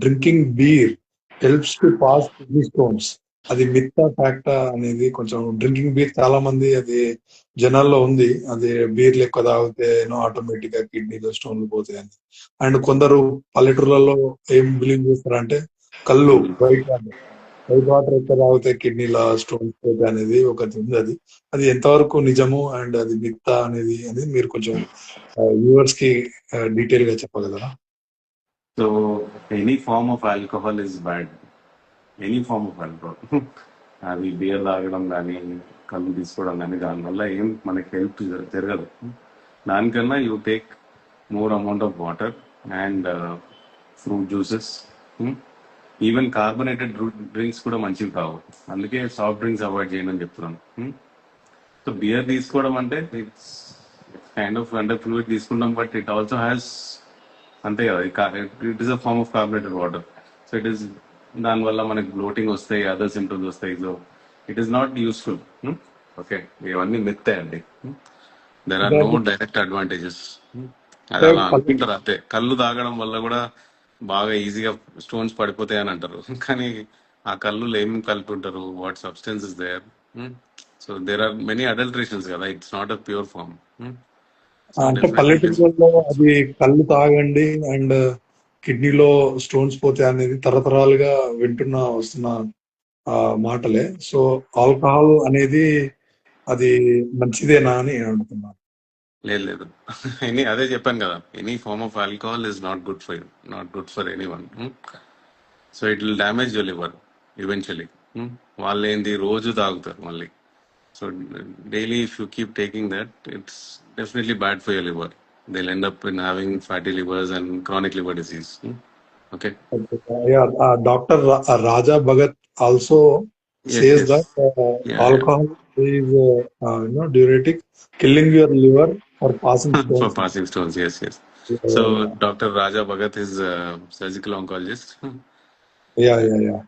Drinking beer helps to pass kidney stones. అది మిత్తా ఫ్యాక్టా అనేది కొంచెం డ్రింకింగ్ బీర్ చాలా మంది అది జనాల్లో ఉంది. అది బీర్లు ఎక్కువ తాగితే ఆటోమేటిక్ గా కిడ్నీలో స్టోన్లు పోతాయని. అండ్ కొందరు పల్లెటూర్లలో ఏం బిలీవ్ చేస్తారంటే కళ్ళు వైట్ వాటర్ ఎక్కువ తాగితే కిడ్నీలో స్టోన్స్ పోతాయి అనేది ఒకటి ఉంది. అది అది ఎంతవరకు నిజము అండ్ అది మిత్తా అనేది మీరు కొంచెం వ్యూవర్స్ కి డీటెయిల్ గా చెప్పగలరా? So any form of alcohol is bad. Any form of alcohol. అది బియర్ తాగడం కానీ కళ్ళు తీసుకోవడం కానీ దానివల్ల ఏం మనకి హెల్ప్ జరగదు. దానికన్నా you take more amount of water and fruit juices. Even carbonated drinks కూడా మంచివి కావు, అందుకే సాఫ్ట్ డ్రింక్స్ అవాయిడ్ చేయడం అని చెప్తున్నాను. సో బియర్ తీసుకోవడం అంటే ఇట్స్ కైండ్ ఆఫ్ అంటే ఫ్లూయిడ్ తీసుకుంటాం, బట్ ఇట్ ఆల్సో హ్యాస్ అంతే కదా, it is a form of carbonated water. So it is దానివల్ల మనకి బ్లోటింగ్ వస్తాయి, అదర్ సిమ్టమ్స్ వస్తాయి. So it is not useful. Okay, ఇవన్నీ మిత్తే అండి. There are no direct advantages. అది అలా అనుకుంటారు అంతే. కళ్ళు తాగడం వల్ల కూడా బాగా ఈజీగా స్టోన్స్ పడిపోతాయి అని అంటారు, కానీ ఆ కళ్ళు ఏం కలిపి ఉంటారు, what substance is there. So there are many adulterations కదా, it's not a pure form. అంటే పల్లెటూరులలో అది కళ్ళు తాగండి అండ్ కిడ్నీలో స్టోన్స్ పోతాయి అనేది తరతరాలుగా వస్తున్న మాటలే. సో ఆల్కహాల్ అనేది అది మంచిదేనా అని అడుగుతున్నాను. లేదు అదే చెప్పాను కదా, any form of alcohol is not good for you, not good for anyone. So it will damage your liver eventually. వాళ్ళు ఏంది రోజు తాగుతారు మళ్ళీ. So daily, if you keep taking that, it's definitely bad for your liver. They'll end up in having fatty livers and chronic liver disease. Okay. Yeah, Dr. Raja Bhagat also says Yes. that Yeah. alcohol is diuretic, killing your liver for passing For stones. passing stones, yes. So Dr. Raja Bhagat is a surgical oncologist. Yeah.